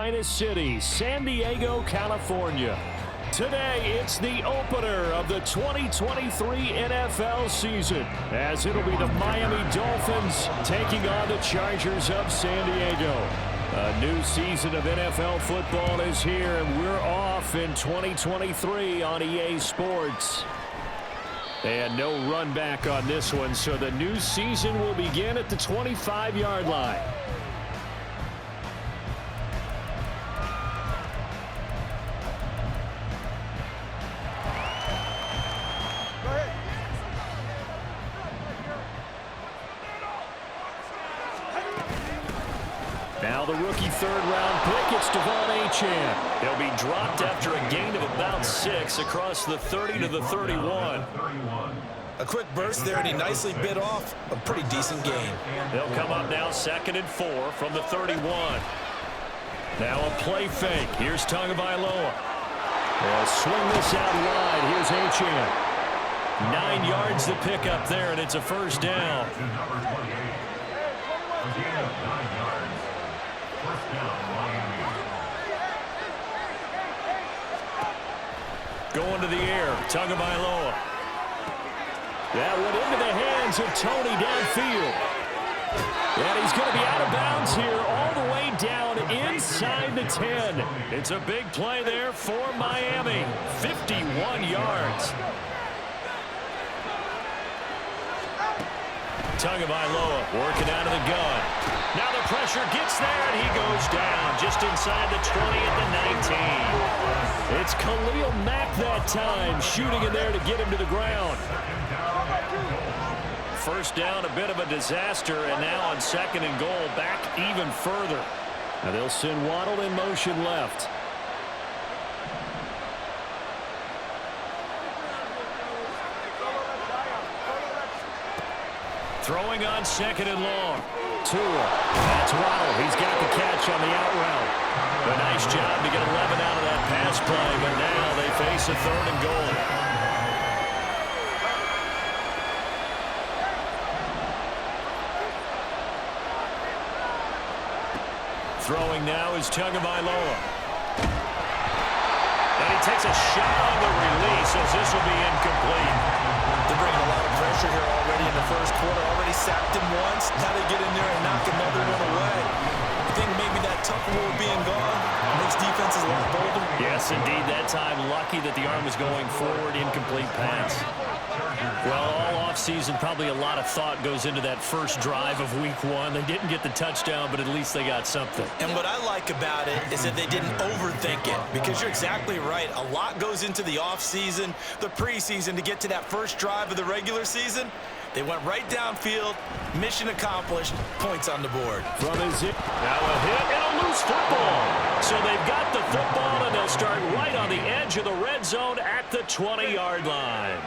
finest city, San Diego, California. Today, it's the opener of the 2023 NFL season, as it'll be the Miami Dolphins taking on the Chargers of San Diego. A new season of NFL football is here, and we're off in 2023 on EA Sports. And no run back on this one, so the new season will begin at the 25-yard line. Now the rookie third-round pick, it's Devon Achane. He'll be dropped after a gain of about 6 across the 30 to the 31. A quick burst there, and he nicely bit off a pretty decent gain. They'll come up now 2nd and 4 from the 31. Now a play fake. Here's Tagovailoa. They'll swing this out wide. Here's Achane. 9 yards to pick up there, and it's a first down. Going to the air, Tagovailoa. That went into the hands of Tony downfield. And he's going to be out of bounds here all the way down inside the 10. It's a big play there for Miami. 51 yards. Tagovailoa working out of the gun. Now the pressure gets there, and he goes down just inside the 20 at the 19. It's Khalil Mack that time, shooting in there to get him to the ground. First down, a bit of a disaster, and now on 2nd and goal, back even further. Now they'll send Waddle in motion left. Throwing on 2nd and long. Tua. That's Waddle. He's got the catch on the out route. A nice job to get 11 out of that pass play, but now they face a 3rd and goal. Throwing now is Tagovailoa. And he takes a shot on the release as this will be incomplete. They're bringing a lot of pressure here already in the first quarter. Already sacked him once. Now they get in there and knock another one away. I think maybe that tough rule being gone makes defenses a lot bolder. Yes, indeed. That time, lucky that the arm was going forward. Incomplete pass. Well, all offseason, probably a lot of thought goes into that first drive of week 1. They didn't get the touchdown, but at least they got something. And what I like about it is that they didn't overthink it, because you're exactly right. A lot goes into the offseason, the preseason, to get to that first drive of the regular season. They went right downfield, mission accomplished, points on the board. From his hit, now a hit and a loose football. So they've got the football, and they'll start right on the edge of the red zone at the 20-yard line.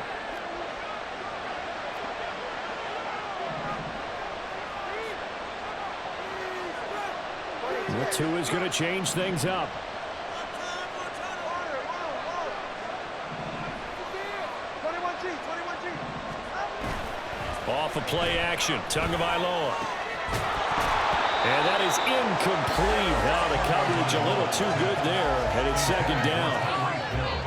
The 2 is going to change things up. Off of play action, Tagovailoa. And that is incomplete. Now the coverage a little too good there, and it's 2nd down.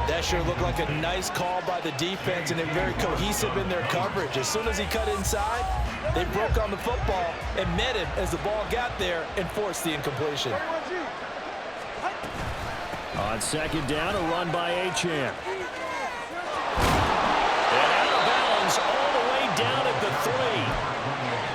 That sure looked like a nice call by the defense, and they're very cohesive in their coverage. As soon as he cut inside, they broke on the football and met him as the ball got there and forced the incompletion. On 2nd down, a run by Achane. And out of bounds all the way down at the 3.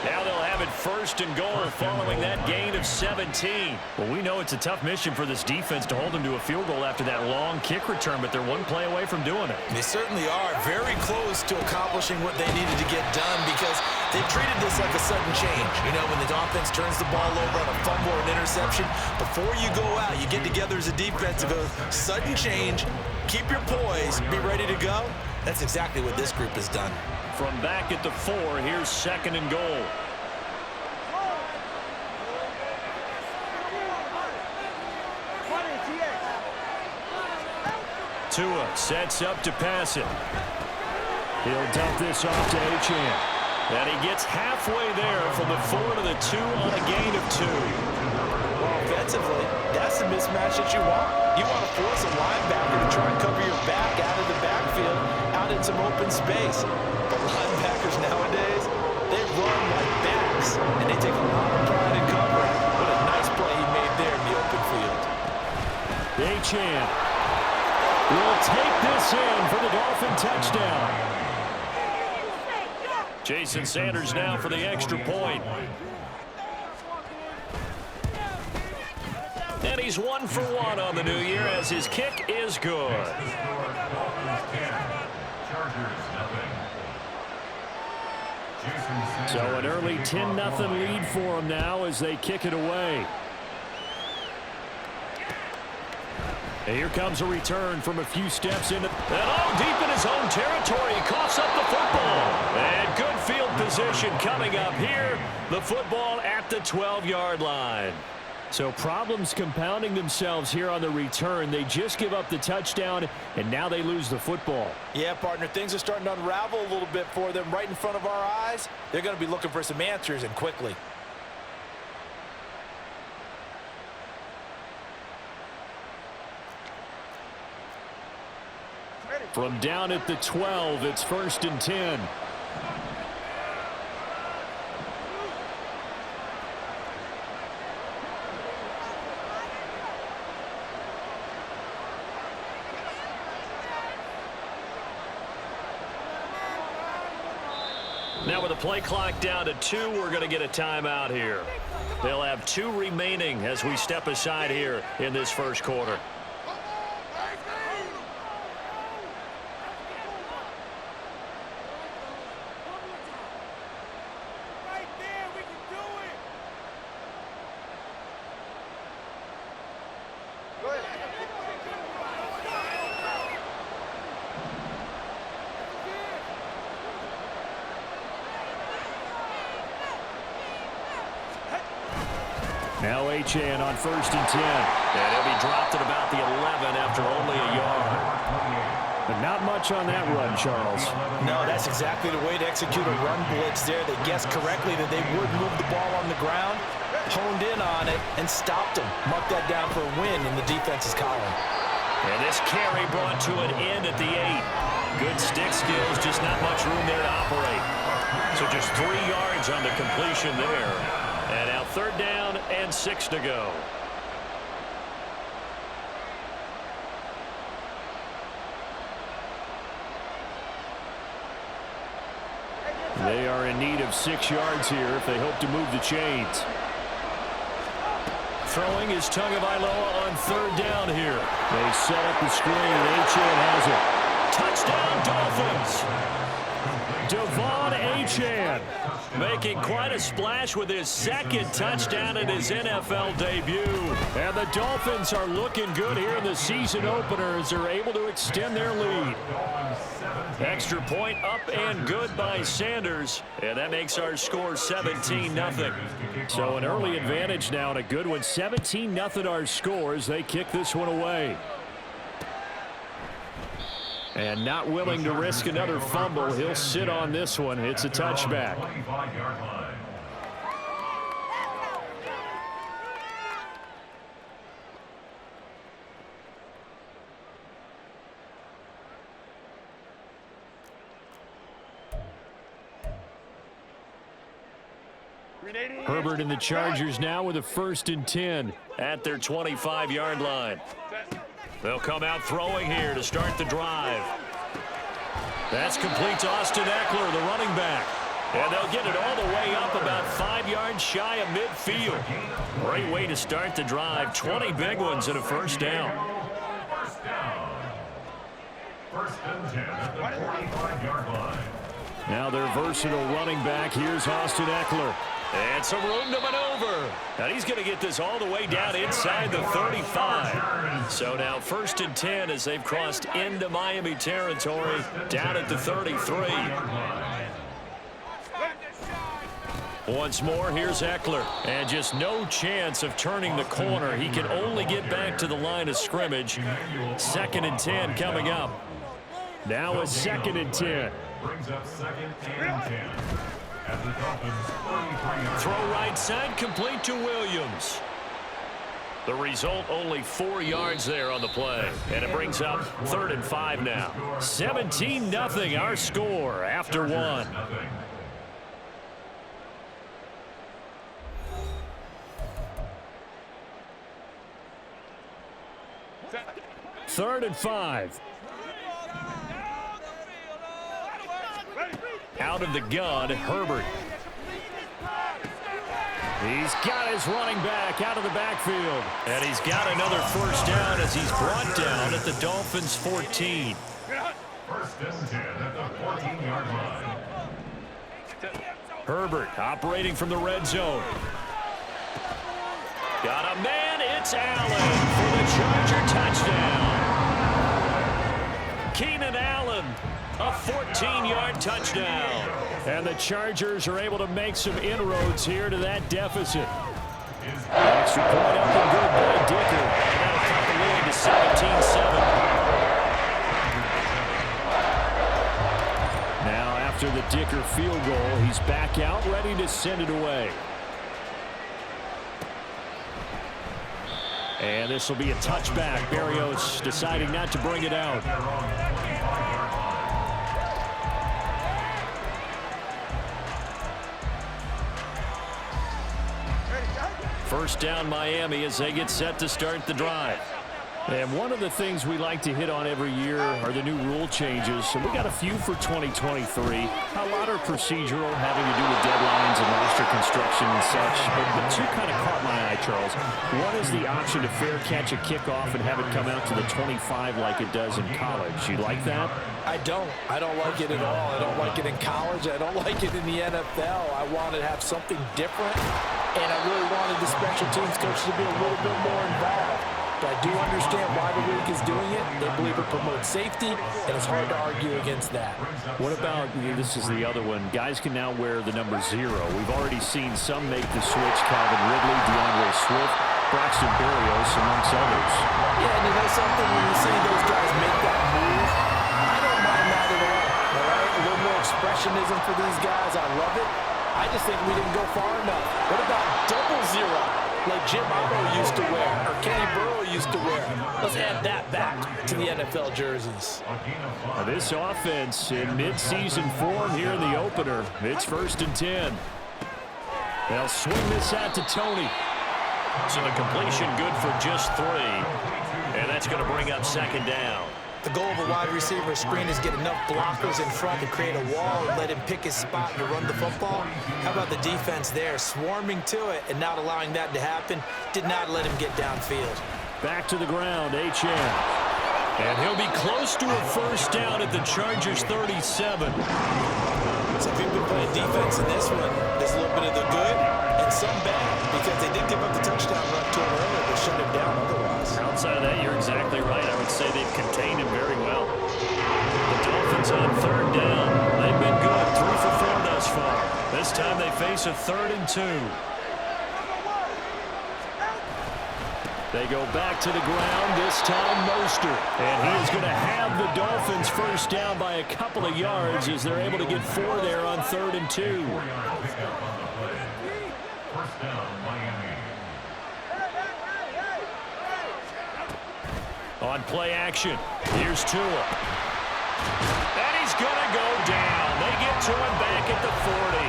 Now they'll have it 1st and goal following that gain of 17. Well, we know it's a tough mission for this defense to hold them to a field goal after that long kick return, but they're one play away from doing it. They certainly are very close to accomplishing what they needed to get done, because they've treated this like a sudden change. You know, when the offense turns the ball over on a fumble or an interception, before you go out, you get together as a defense and go, sudden change, keep your poise, be ready to go. That's exactly what this group has done. From back at the 4, here's 2nd and goal. Tua sets up to pass it. He'll dump this off to Achane. And he gets halfway there from the 4 to the 2 on a gain of 2. Well, defensively, that's the mismatch that you want. You want to force a linebacker to try and cover your back out of the backfield, out in some open space. But linebackers nowadays, they run like backs, and they take a lot of pride in covering. What a nice play he made there in the open field. Achane will take this in for the Dolphin touchdown. Jason Sanders now for the extra point. And he's 1 for 1 on the new year as his kick is good. So an early 10-0 lead for them now as they kick it away. And here comes a return from a few steps in. And all deep in his own territory. He coughs up the football. And good field position coming up here. The football at the 12-yard line. So problems compounding themselves here on the return. They just give up the touchdown, and now they lose the football. Yeah, partner, things are starting to unravel a little bit for them right in front of our eyes. They're going to be looking for some answers, and quickly. From down at the 12, it's 1st and 10. Now with the play clock down to 2, we're going to get a timeout here. They'll have 2 remaining as we step aside here in this first quarter. Now Achane on 1st and 10. And he'll be dropped at about the 11 after only a yard. But not much on that run, Charles. No, that's exactly the way to execute a run blitz there. They guessed correctly that they would move the ball on the ground, honed in on it, and stopped them. Mark that down for a win in the defense's column. And this carry brought to an end at the 8. Good stick skills, just not much room there to operate. So just 3 yards on the completion there. And now 3rd down and 6 to go. They are in need of 6 yards here if they hope to move the chains. Throwing is Tagovailoa on 3rd down here. They set up the screen. Achane has it. Touchdown, Dolphins! Devon Achane making quite a splash with his 2nd touchdown in his NFL debut. And the Dolphins are looking good here in the season opener as they're able to extend their lead. Extra point up and good by Sanders. And that makes our score 17-0. So an early advantage now and a good one. 17-0 our score as they kick this one away. And not willing to risk another fumble. He'll sit on this one. It's a touchback. Herbert and the Chargers now with a 1st and 10 at their 25-yard line. They'll come out throwing here to start the drive. That's complete to Austin Eckler, the running back. And they'll get it all the way up about 5 yards shy of midfield. Great way to start the drive. 20 big ones and a 1st down. First and 10 at the 45-yard line. Now their versatile running back. Here's Austin Eckler. And some room to maneuver. And he's going to get this all the way down inside the 35. So now 1st and 10 as they've crossed into Miami territory down at the 33. Once more, here's Eckler. And just no chance of turning the corner. He can only get back to the line of scrimmage. 2nd and 10 coming up. Now a 2nd and 10. Brings up 2nd and 10. At the Dolphins' 33-yard line. Throw right side, complete to Williams. The result, only 4 yards there on the play. And it brings up 3rd and 5 now. 17-0 our score after 1. 3rd and 5. Out of the gun, Herbert. He's got his running back out of the backfield. And he's got another first down as he's brought down at the Dolphins' 14. 1st and 10 at the 14-yard line. Herbert operating from the red zone. Got a man, it's Allen for the Charger touchdown. Keenan Allen, a 14-yard touchdown. And the Chargers are able to make some inroads here to that deficit. Extra point up and good by Dicker. And that'll cut the lead to 17-7. Now after the Dicker field goal, he's back out ready to send it away. And this will be a touchback. Barrios deciding not to bring it out. First down Miami as they get set to start the drive. And one of the things we like to hit on every year are the new rule changes. So we got a few for 2023. A lot are procedural, having to do with deadlines and roster construction and such. But two kind of caught my eye, Charles. One is the option to fair catch a kickoff and have it come out to the 25 like it does in college. You like that? I don't like it at all. I don't like it in college. I don't like it in the NFL. I want to have something different, and I really wanted the special teams coach to be a little bit more involved. But I do understand why the league is doing it. They believe it promotes safety, and it's hard to argue against that. What about, this is the other one, guys can now wear the number 0. We've already seen some make the switch, Calvin Ridley, DeAndre Swift, Braxton Berrios, amongst others. Yeah, and you know something, when you see those guys make that move, I don't mind that at all right? A little more expressionism for these guys. I love it. I just think we didn't go far enough. What about double 0? Like Jim Otto used to wear, or Kenny Burrow used to wear. Let's add that back to the NFL jerseys. Now this offense in mid-season form here in the opener. It's 1st and 10. They'll swing this out to Tony. So the completion good for just 3. And that's going to bring up 2nd down. The goal of a wide receiver screen is get enough blockers in front to create a wall and let him pick his spot to run the football. How about the defense there, swarming to it and not allowing that to happen? Did not let him get downfield. Back to the ground, H.M. And he'll be close to a first down at the Chargers' 37. So if you've been playing defense in this one, there's a little bit of the good and some bad, because they did give up the touchdown run to him earlier, but shut him down otherwise. Outside of that, you're exactly right. I would say they've contained him very well. The Dolphins on 3rd down. They've been good, 3 for 4 thus far. This time they face a 3rd and 2. They go back to the ground, this time Mostert. And he is going to have the Dolphins first down by a couple of yards as they're able to get 4 there on 3rd and 2. First down, Miami. On play action, here's Tua. And he's going to go down. They get to him back at the 40.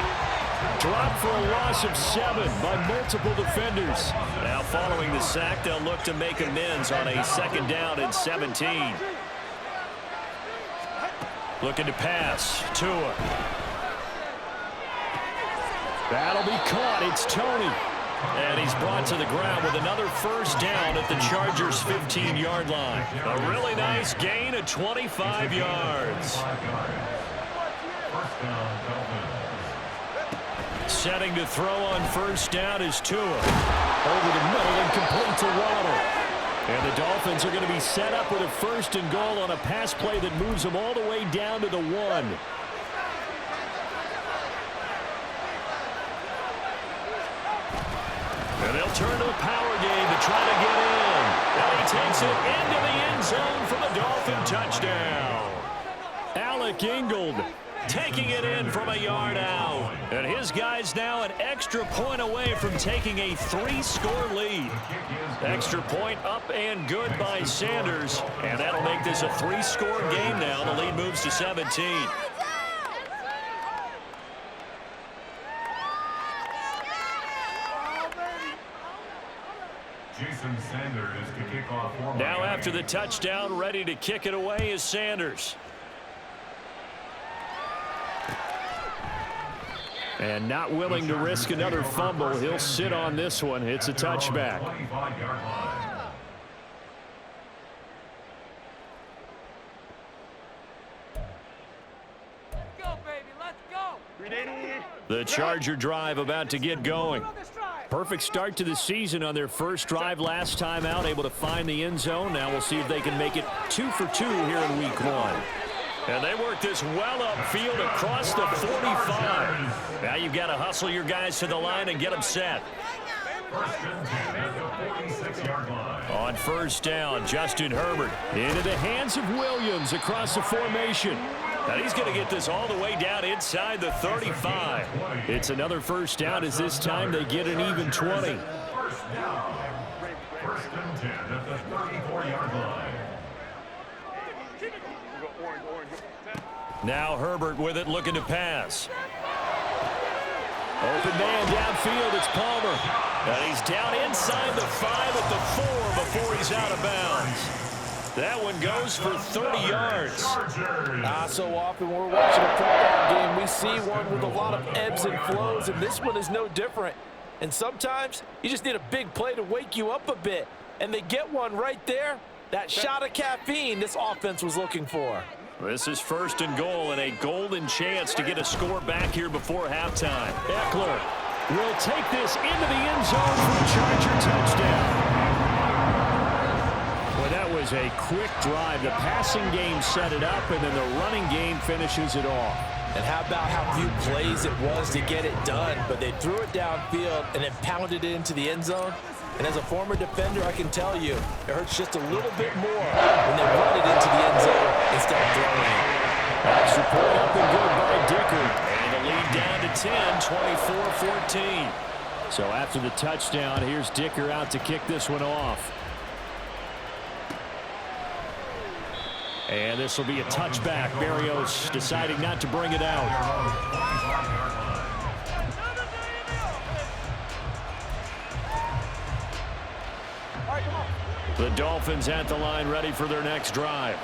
Dropped for a loss of 7 by multiple defenders. Now following the sack, they'll look to make amends on a 2nd down and 17. Looking to pass. Tua. That'll be caught. It's Tony. And he's brought to the ground with another first down at the Chargers' 15-yard line. A really nice gain of 25 yards. Setting to throw on first down is Tua. Over the middle and complete to Waddle. And the Dolphins are going to be set up with a 1st and goal on a pass play that moves them all the way down to the 1. And they'll turn to the power game to try to get in. And he takes it into the end zone for the Dolphin touchdown. Alec Ingold taking it in from a yard out. And his guys now an extra point away from taking a 3-score lead. Extra point up and good by Sanders. And that'll make this a 3-score game now. The lead moves to 17. Now after the touchdown, ready to kick it away is Sanders. And not willing to risk another fumble. He'll sit on this one. It's a touchback. The Charger drive about to get going. Perfect start to the season on their first drive last time out, able to find the end zone. Now we'll see if they can make it 2 for 2 here in week 1. And they work this well upfield across the 45. Now you've got to hustle your guys to the line and get them set. On first down, Justin Herbert into the hands of Williams across the formation. And he's going to get this all the way down inside the 35. It's another first down as this time they get an even 20. First and 10 at the 34-yard line. Now Herbert with it, looking to pass. Open man downfield, it's Palmer. And he's down inside the 5 at the 4 before he's out of bounds. That one goes for 30 yards. So often we're watching a football game, we see one with a lot of ebbs and flows, and this one is no different. And sometimes you just need a big play to wake you up a bit. And they get one right there. That shot of caffeine this offense was looking for. This is first and goal and a golden chance to get a score back here before halftime. Eckler will take this into the end zone for a Charger touchdown. Well, that was a quick drive. The passing game set it up, and then the running game finishes it off. And how about how few plays it was to get it done, but they threw it downfield and then pounded it into the end zone. And as a former defender, I can tell you, it hurts just a little bit more when they run it into the end zone instead of throwing it. Extra point up and good by Dicker. And the lead down to 10, 24-14. So after the touchdown, here's Dicker out to kick this one off. And this will be a touchback. Berrios deciding not to bring it out. The Dolphins at the line, ready for their next drive.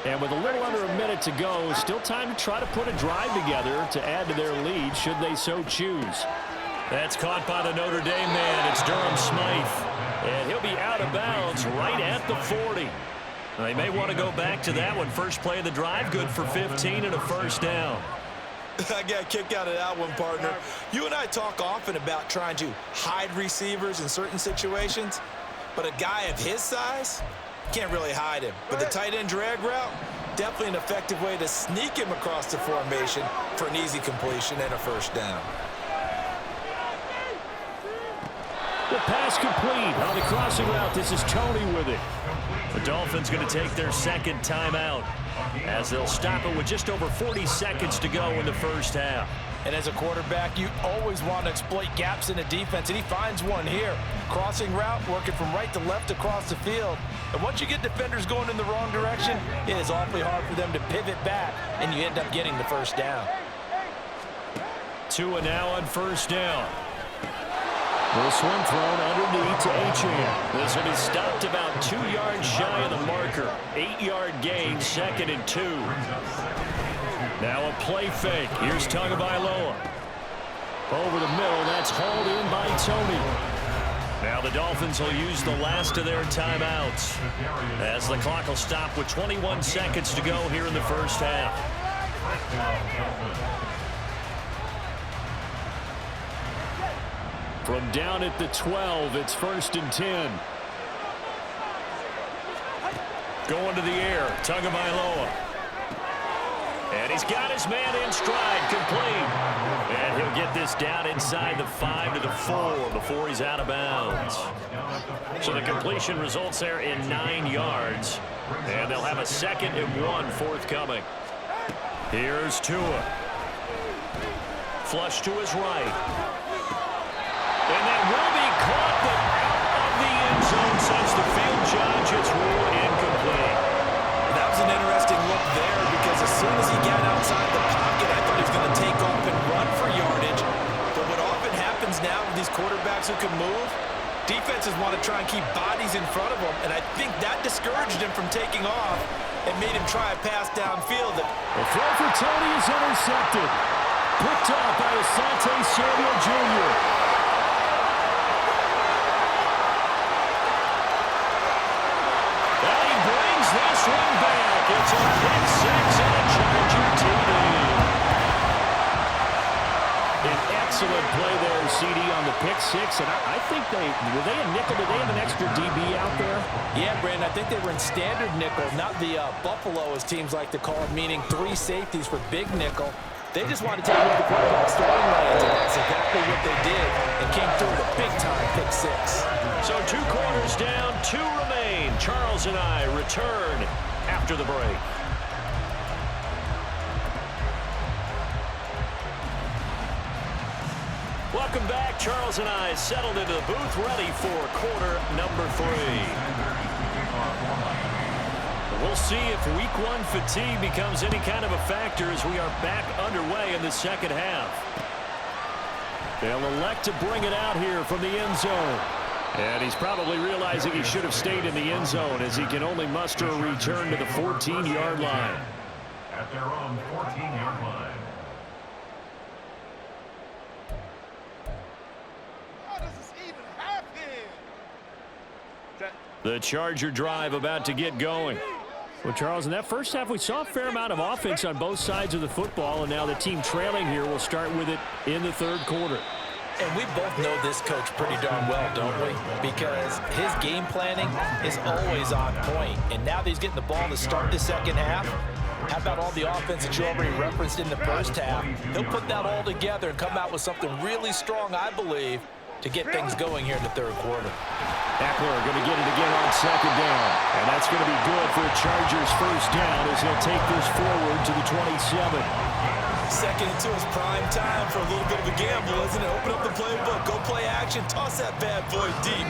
And with a little under a minute to go, still time to try to put a drive together to add to their lead should they so choose. That's caught by the Notre Dame man. It's Durham Smythe. And he'll be out of bounds right at the 40. They may want to go back to that one. First play of the drive, good for 15 and a first down. I got a kick out of that one, partner. You and I talk often about trying to hide receivers in certain situations. But a guy of his size, can't really hide him. But the tight end drag route, definitely an effective way to sneak him across the formation for an easy completion and a first down. The pass complete on the crossing route. This is Tony with it. The Dolphins going to take their second timeout as they'll stop it with just over 40 seconds to go in the first half. And as a quarterback, you always want to exploit gaps in the defense, and he finds one here. Crossing route, working from right to left across the field. And once you get defenders going in the wrong direction, it is awfully hard for them to pivot back, and you end up getting the first down. Tua now on first down. This one thrown underneath to Achane. This will be stopped about 2 yards shy of the marker. 8-yard gain, 2nd and 2. Now a play fake. Here's Tagovailoa. Over the middle, that's hauled in by Tony. Now the Dolphins will use the last of their timeouts as the clock will stop with 21 seconds to go here in the first half. From down at the 12, it's 1st and 10. Going to the air, Tagovailoa. And he's got his man in stride, complete. And he'll get this down inside the 5 to the 4 before he's out of bounds. So the completion results there in 9 yards. And they'll have a 2nd and 1 forthcoming. Here's Tua. Flush to his right. And that will be caught, but out of the end zone, says the field judge. It's ruled incomplete. That was an interesting look there because as soon as he got outside the pocket, I thought he was going to take off and run for yardage. But what often happens now with these quarterbacks who can move, defenses want to try and keep bodies in front of them, and I think that discouraged him from taking off and made him try a pass downfield. The throw for Tony is intercepted. Picked up by Asante Samuel Jr. And he brings this one back. It's a pick six and a Charger TD. An excellent play there, CD, on the pick six. And I think were they a nickel? Did they have an extra DB out there? Yeah, Brandon, I think they were in standard nickel, not the Buffalo, as teams like to call it, meaning 3 safeties for big nickel. They just wanted to take away the quarterback's throwing lanes, and that's exactly what they did, and came through with a big-time pick six. So 2 quarters down, 2 remain. Charles and I return after the break. Welcome back. Charles and I settled into the booth, ready for quarter number 3. We'll see if week 1 fatigue becomes any kind of a factor as we are back underway in the second half. They'll elect to bring it out here from the end zone. And he's probably realizing he should have stayed in the end zone as he can only muster a return to the 14-yard line. At their own 14-yard line. How does this even happen? The Charger drive about to get going. Well, Charles, in that first half, we saw a fair amount of offense on both sides of the football, and now the team trailing here will start with it in the third quarter. And we both know this coach pretty darn well, don't we? Because his game planning is always on point. And now that he's getting the ball to start the second half, how about all the offense that you already referenced in the first half? He'll put that all together and come out with something really strong, I believe, to get things going here in the third quarter. Eckler going to get it again on second down. And that's going to be good for a Chargers first down as he'll take this forward to the 27. Second into his prime time for a little bit of a gamble, isn't it? Open up the playbook, go play action, toss that bad boy deep.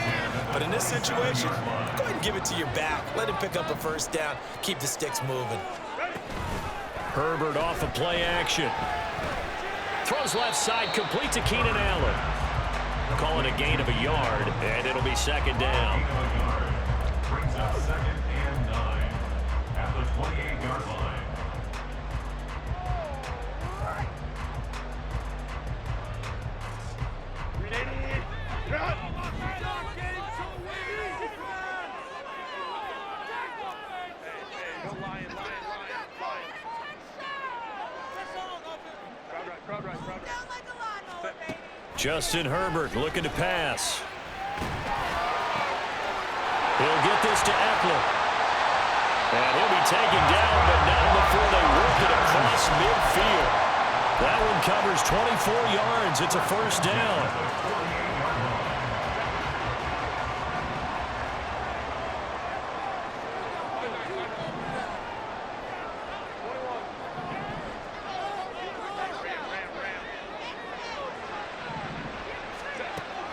But in this situation, go ahead and give it to your back. Let him pick up a first down. Keep the sticks moving. Herbert off of play action. Throws left side, complete to Keenan Allen. Calling a gain of a yard, and it'll be second down. Brings up 2nd and 9 at the 28-yard line. Justin Herbert looking to pass. He'll get this to Eckler. And he'll be taken down, but not before they work it across midfield. That one covers 24 yards. It's a first down.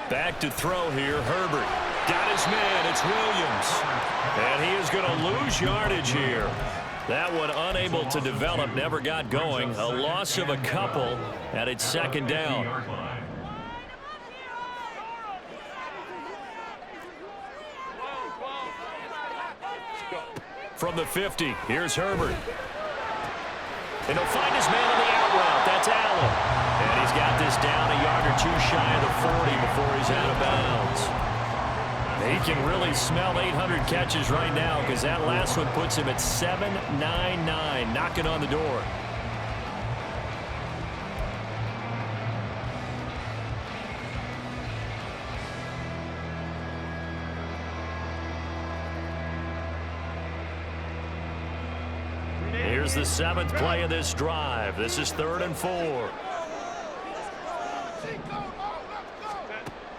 Back to throw here, Herbert. Got his man, it's Williams. And he is going to lose yardage here. That one unable to develop, never got going. A loss of a couple, and it's second down. From the 50, here's Herbert. And he'll find his man on the out route. That's Allen. And he's got this down a yard or 2 shy of the 40 before he's out of bounds. He can really smell 800 catches right now because that last one puts him at 799, knocking on the door. Here's the 7th play of this drive. This is 3rd and 4.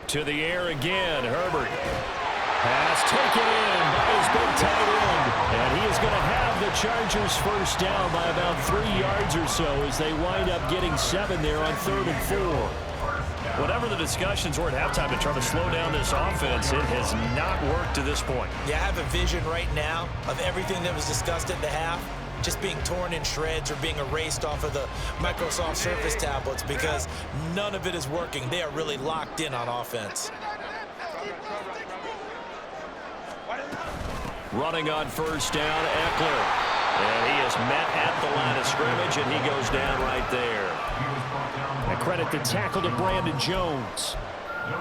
To the air again, Herbert. Pass taken in by his big tight end. And he is going to have the Chargers first down by about 3 yards or so as they wind up getting 7 there on 3rd and 4. Whatever the discussions were at halftime to try to slow down this offense, it has not worked to this point. Yeah, I have a vision right now of everything that was discussed at the half just being torn in shreds or being erased off of the Microsoft Surface tablets because none of it is working. They are really locked in on offense. Running on first down, Eckler. And he is met at the line of scrimmage, and he goes down right there. And credit the tackle to Brandon Jones.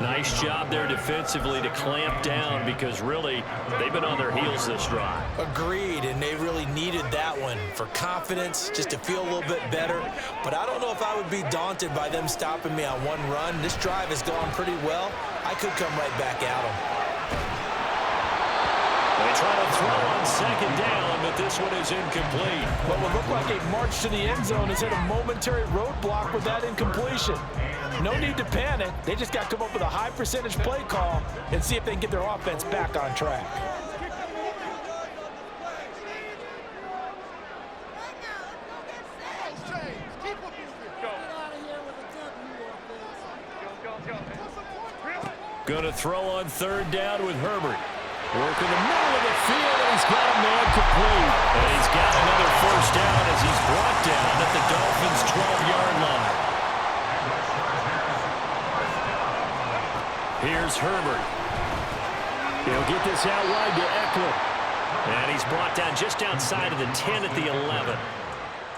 Nice job there defensively to clamp down because really they've been on their heels this drive. Agreed, and they really needed that one for confidence, just to feel a little bit better. But I don't know if I would be daunted by them stopping me on one run. This drive has gone pretty well. I could come right back at them. They try to throw on second down, but this one is incomplete. What would look like a march to the end zone is hit a momentary roadblock with that incompletion. No need to panic. They just got to come up with a high percentage play call and see if they can get their offense back on track. Going to throw on third down with Herbert. Working the middle of the field, and he's got a man complete. And he's got another first down as he's brought down at the Dolphins' 12-yard line. Here's Herbert. He'll get this out wide to Eckler. And he's brought down just outside of the 10 at the 11.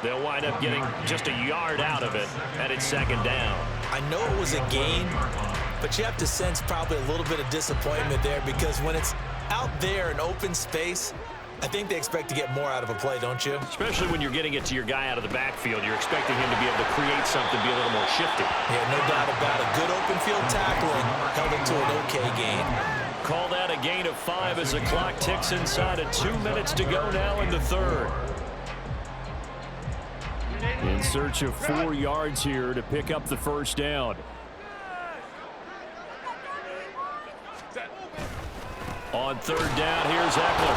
They'll wind up getting just a yard out of it, and it's second down. I know it was a gain, but you have to sense probably a little bit of disappointment there because when it's out there in open space, I think they expect to get more out of a play, don't you? Especially when you're getting it to your guy out of the backfield. You're expecting him to be able to create something, be a little more shifty. Yeah, no doubt about it. Good open field tackling held it to an okay gain. Call that a gain of 5 as the clock ticks inside of 2 minutes to go now in the third. In search of 4 yards here to pick up the first down. On third down, here's Eckler.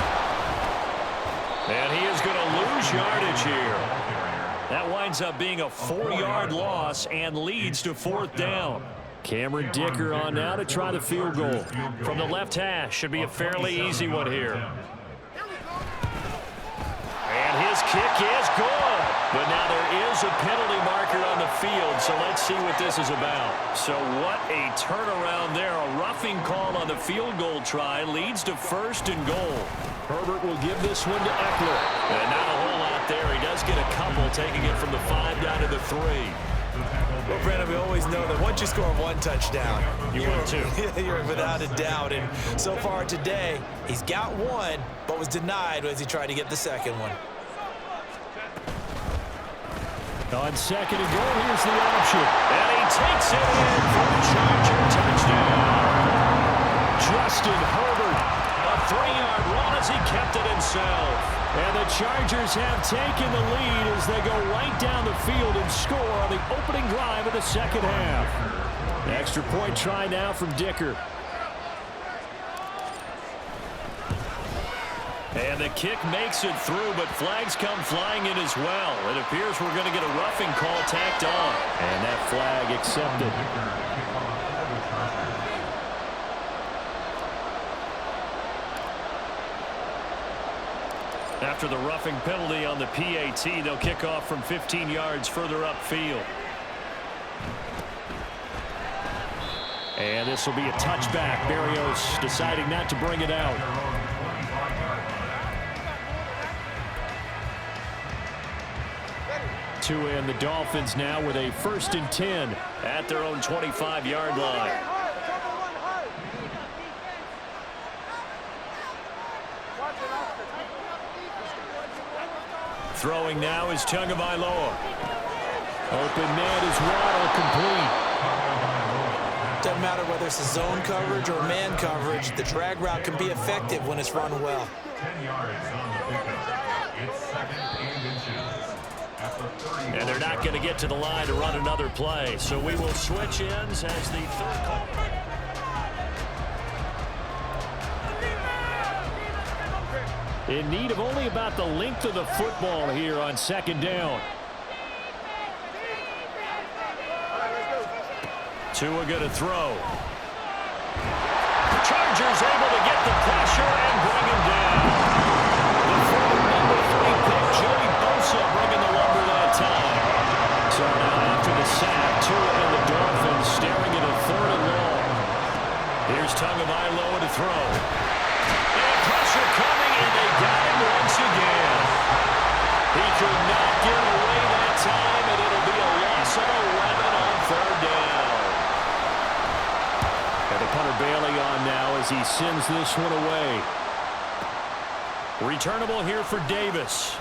And he is going to lose yardage here. That winds up being a 4-yard loss and leads to fourth down. Cameron Dicker on now to try the field goal. From the left hash, should be a fairly easy one here. And his kick is good. But now there is a penalty marker on the field, so let's see what this is about. So what a turnaround there. A roughing call on the field goal try leads to first and goal. Herbert will give this one to Eckler. And not a whole lot there. He does get a couple, taking it from the 5 down to the 3. Well, Brandon, we always know that once you score one touchdown, You win two. You're without a doubt. And so far today, he's got one, but was denied as he tried to get the second one. On second and goal, here's the option. And he takes it in for the Charger touchdown. Justin Herbert, a 3-yard run as he kept it himself. And the Chargers have taken the lead as they go right down the field and score on the opening drive of the second half. The extra point try now from Dicker. And the kick makes it through, but flags come flying in as well. It appears we're going to get a roughing call tacked on. And that flag accepted. After the roughing penalty on the PAT, they'll kick off from 15 yards further upfield. And this will be a touchback. Barrios deciding not to bring it out. To end the Dolphins now with a 1st and 10 at their own 25-yard line. Throwing now is Tagovailoa. Open man is Waddle, complete. Doesn't matter whether it's a zone coverage or man coverage, the drag route can be effective when it's run well. 10 yards on the pickup. It's second and inches. At the 30. And they're not going to get to the line to run another play. So we will switch ends as the third call. in need of only about the length of the football here on second down. Tua going to throw. Chargers able to get the pressure and bring him down. The former number 3 pick, Joey Bosa, bringing the lumber that time. So now after the sack, Tua and the Dolphins staring at a 3rd and long. Here's Tagovailoa to throw. And pressure coming, and they got him once again. He could not get away that time, and it'll be a loss of 11 on 3rd down. And the punter Bailey on now as he sends this one away. Returnable here for Davis.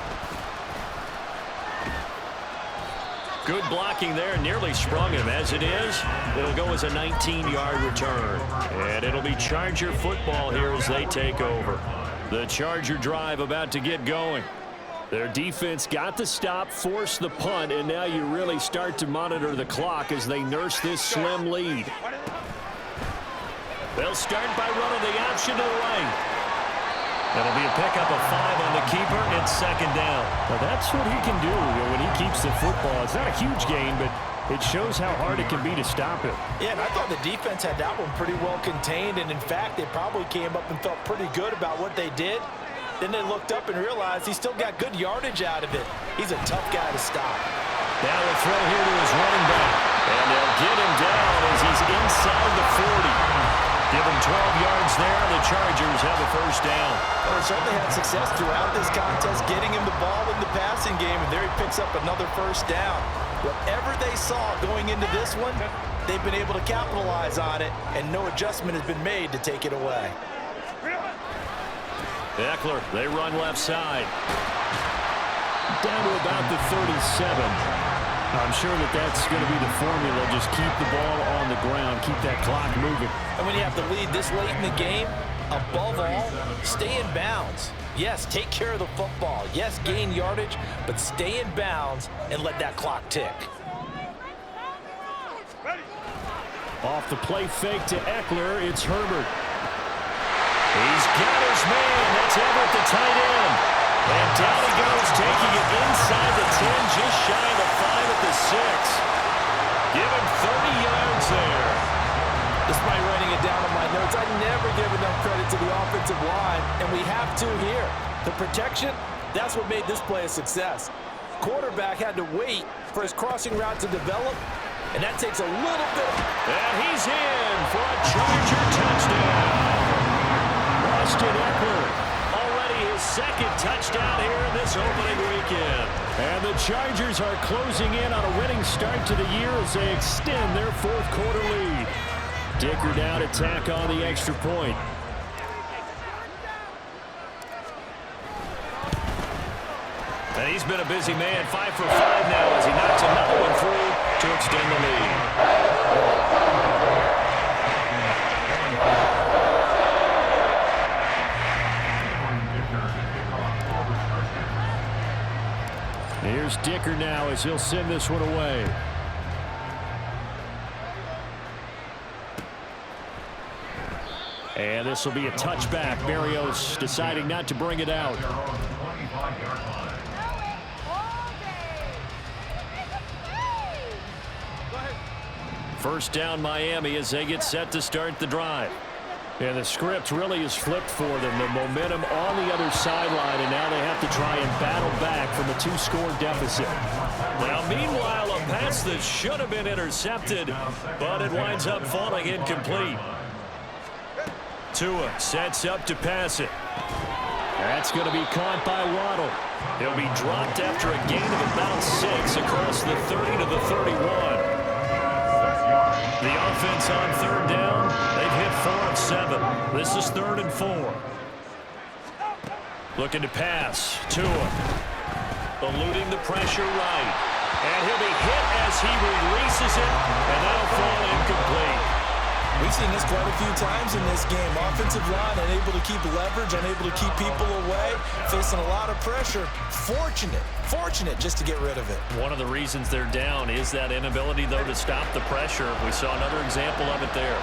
Good blocking there, nearly sprung him. As it is, it'll go as a 19-yard return. And it'll be Charger football here as they take over. The Charger drive about to get going. Their defense got the stop, forced the punt, and now you really start to monitor the clock as they nurse this slim lead. They'll start by running the option to the right. That'll be a pickup of 5 on the keeper. It's second down. Well, that's what he can do when he keeps the football. It's not a huge gain, but it shows how hard it can be to stop him. Yeah, and I thought the defense had that one pretty well contained, and in fact, they probably came up and felt pretty good about what they did. Then they looked up and realized he still got good yardage out of it. He's a tough guy to stop. Now a throw here to his running back. And they'll get him down as he's inside the 40. Give him 12 yards there. The Chargers have a first down. Well, they certainly had success throughout this contest, getting him the ball in the passing game, and there he picks up another first down. Whatever they saw going into this one, they've been able to capitalize on it, and no adjustment has been made to take it away. Eckler, they run left side. Down to about the 37. I'm sure that's going to be the formula. Just keep the ball on the ground. Keep that clock moving. And when you have to lead this late in the game, above all, stay in bounds. Yes, take care of the football. Yes, gain yardage, but stay in bounds and let that clock tick. Off the play fake to Eckler, it's Herbert. He's got his man. That's Everett, the tight end. And down he goes, taking it inside the 10, just shy of the 5 at the 6. Give him 30 yards there. Despite writing it down in my notes, I never give enough credit to the offensive line, and we have to here. The protection, that's what made this play a success. Quarterback had to wait for his crossing route to develop, and that takes a little bit. And he's in for a Charger touchdown. Austin Eckler, already his second touchdown here in this opening weekend. And the Chargers are closing in on a winning start to the year as they extend their 4th quarter lead. Dicker down to tack on the extra point. And he's been a busy man, 5 for 5 now as he knocks another one through to extend the lead. Here's Dicker now as he'll send this one away. And this will be a touchback. Berrios deciding not to bring it out. First down Miami as they get set to start the drive. And the script really is flipped for them. The momentum on the other sideline, and now they have to try and battle back from a 2-score deficit. Now, meanwhile, a pass that should have been intercepted, but it winds up falling incomplete. Tua sets up to pass it. That's going to be caught by Waddle. He'll be dropped after a gain of about 6 across the 30 to the 31. The offense on 3rd down, they've hit 4 of 7. This is 3rd and 4. Looking to pass. Tua eluding the pressure right. And he'll be hit as he releases it, and that'll fall incomplete. We've seen this quite a few times in this game. Offensive line unable to keep leverage, unable to keep people away, facing a lot of pressure. Fortunate just to get rid of it. One of the reasons they're down is that inability, though, to stop the pressure. We saw another example of it there.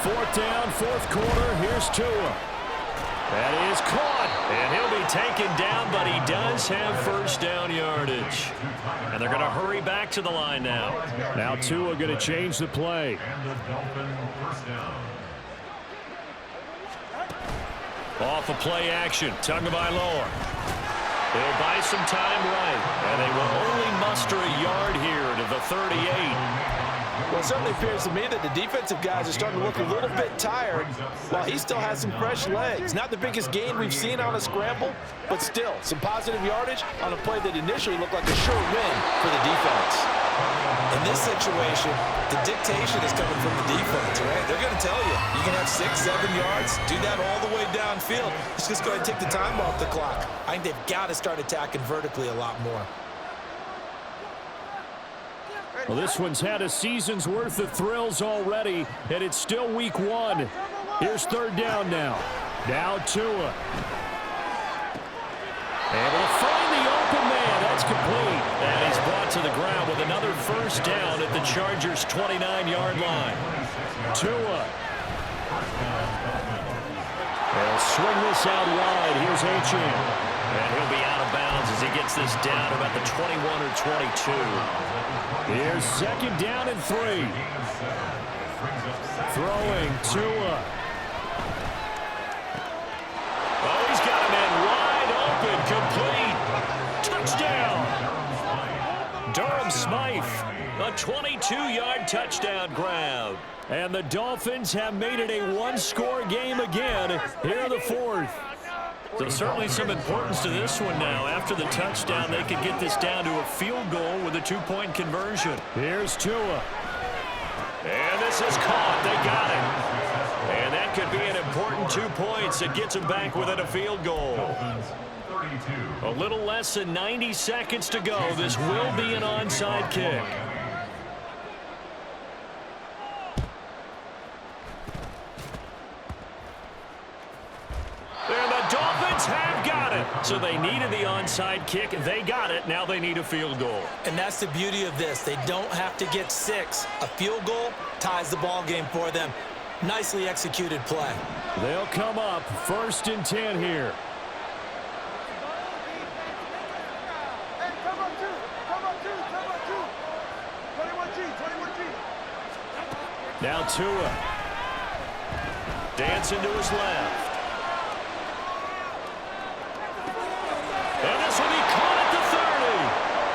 Fourth down, fourth quarter. Here's Tua. That is caught. And he'll be taken down, but he does have first down yardage. And they're going to hurry back to the line now. Now Tua going to change the play. And the Dolphin first down. Off of play action, Tagovailoa. They'll buy some time right, and they will only muster a yard here to the 38. Well, it certainly appears to me that the defensive guys are starting to look a little bit tired while he still has some fresh legs. Not the biggest gain we've seen on a scramble, but still some positive yardage on a play that initially looked like a sure win for the defense. In this situation, the dictation is coming from the defense, right? They're going to tell you, you can have 6, 7 yards, do that all the way downfield. Let's just go ahead and take the time off the clock. I think they've got to start attacking vertically a lot more. Well, this one's had a season's worth of thrills already, and it's still week 1. Here's third down now. Now Tua. Able to find the open man. That's complete. And he's brought to the ground with another first down at the Chargers' 29-yard line. Tua. They'll swing this out wide. Here's Achane. And he'll be out of bounds as he gets this down about the 21 or 22. Here's second down and 3. Throwing Tua. Oh, he's got a man wide open, complete. Touchdown. Durham Smythe, a 22-yard touchdown grab. And the Dolphins have made it a one-score game again here in the fourth. So certainly some importance to this one now. After the touchdown, they could get this down to a field goal with a two-point conversion. Here's Tua. And this is caught. They got it. And that could be an important 2 points. It gets them back within a field goal. A little less than 90 seconds to go. This will be an onside kick. And the Dolphins have got it. So they needed the onside kick. They got it. Now they need a field goal. And that's the beauty of this. They don't have to get 6. A field goal ties the ball game for them. Nicely executed play. They'll come up first and 10 here. Hey, come on, 21G. Now Tua. Dancing to his left. And this will be caught at the 30.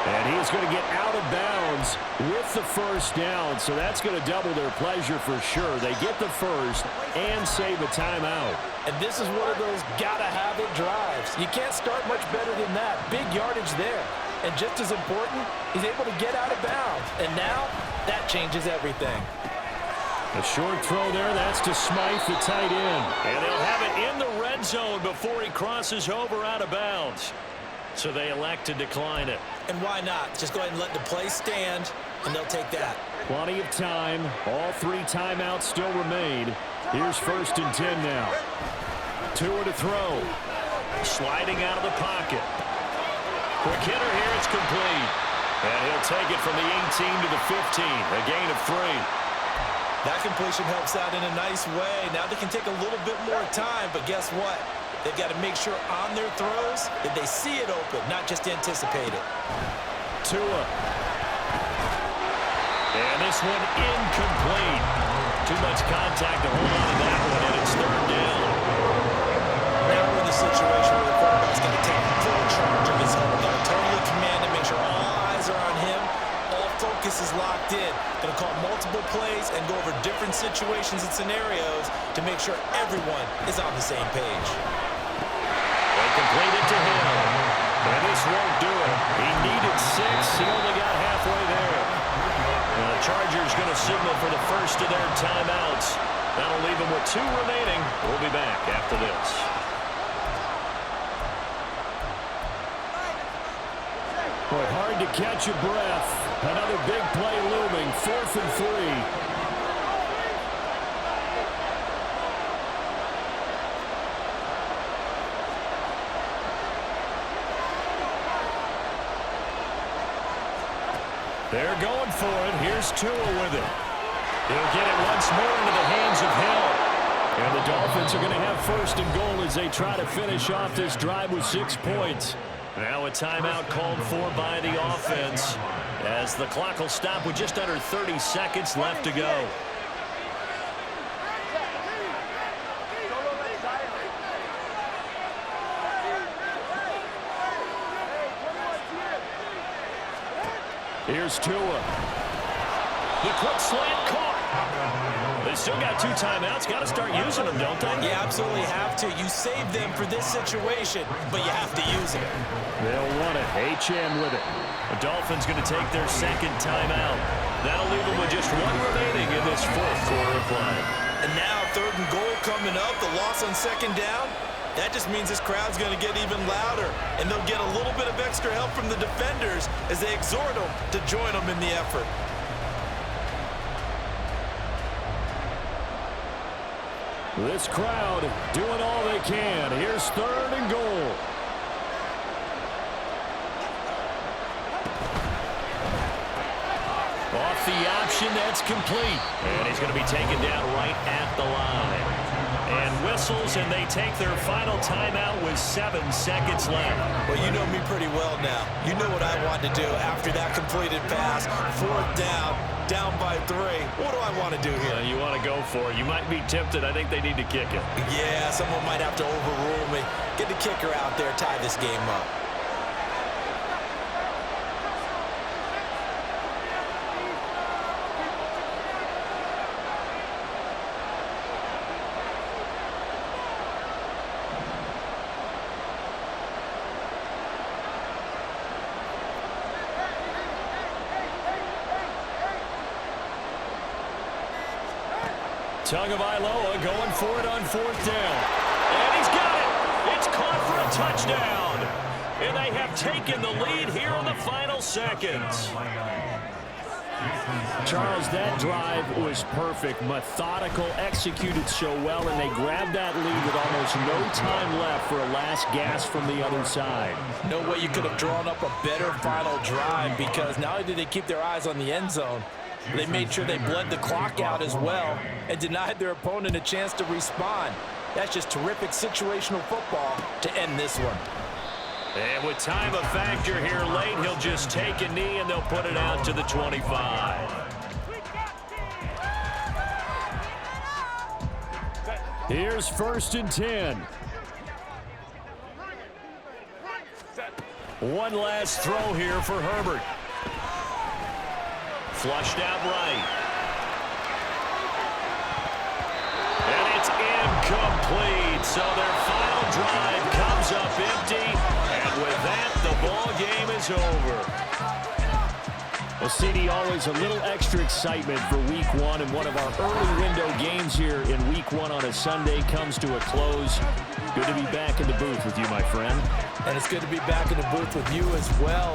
And he's going to get out of bounds with the first down, so that's going to double their pleasure for sure. They get the first and save a timeout. And this is one of those gotta-have-it drives. You can't start much better than that. Big yardage there. And just as important, he's able to get out of bounds. And now, that changes everything. A short throw there. That's to Smythe, the tight end. And they'll have it in the red zone before he crosses over out of bounds. So they elect to decline it. And why not? Just go ahead and let the play stand, and they'll take that. Plenty of time. All 3 timeouts still remain. Here's first and 10 now. Tua to throw. Sliding out of the pocket. Quick hitter here. It's complete. And he'll take it from the 18 to the 15. A gain of 3. That completion helps out in a nice way. Now they can take a little bit more time, but guess what? They've got to make sure on their throws that they see it open, not just anticipate it. Tua. And this one incomplete. Too much contact to hold on to that one, and it's third down. Now we're in the situation where the quarterback's got to take full charge of his own. Got to totally command it, make sure all eyes are on him. All focus is locked in. Going to call multiple plays and go over different situations and scenarios to make sure everyone is on the same page. They complete it to him. And this won't do it. He needed 6. He only got halfway there. And the Chargers going to signal for the first of their timeouts. That'll leave them with 2 remaining. We'll be back after this. Boy, hard to catch a breath. Another big play looming. 4th and 3. They're going for it. Here's Tua with it. He'll get it once more into the hands of Hill. And the Dolphins are going to have first and goal as they try to finish off this drive with 6 points. Now a timeout called for by the offense as the clock will stop with just under 30 seconds left to go. Here's Tua. The quick slant caught. They still got 2 timeouts. Got to start using them, don't they? You absolutely have to. You save them for this situation, but you have to use it. They'll want it. HN with it. The Dolphins going to take their second timeout. That'll leave them with just 1 remaining in this fourth quarter of play. And now 3rd and goal coming up. The loss on 2nd down. That just means this crowd's going to get even louder, and they'll get a little bit of extra help from the defenders as they exhort them to join them in the effort. This crowd doing all they can. Here's 3rd and goal. Off the option, that's complete. And he's going to be taken down right at the line. And whistles, and they take their final timeout with 7 seconds left. Well, you know me pretty well now. You know what I want to do after that completed pass. 4th down by 3. What do I want to do here? You want to go for it. You might be tempted. I think they need to kick it. Yeah, someone might have to overrule me. Get the kicker out there, tie this game up. Tagovailoa going for it on 4th down. And he's got it. It's caught for a touchdown. And they have taken the lead here in the final seconds. Charles, that drive was perfect. Methodical, executed so well, and they grabbed that lead with almost no time left for a last gasp from the other side. No way you could have drawn up a better final drive, because not only did they keep their eyes on the end zone, they made sure they bled the clock out as well and denied their opponent a chance to respond. That's just terrific situational football to end this one. And with time a factor here late, he'll just take a knee and they'll put it out to the 25. Here's 1st and 10. One last throw here for Herbert. Flushed out right. And it's incomplete. So their final drive comes up empty. And with that, the ball game is over. Well, CD, always a little extra excitement for Week 1, and one of our early window games here in Week 1 on a Sunday comes to a close. Good to be back in the booth with you, my friend. And it's good to be back in the booth with you as well.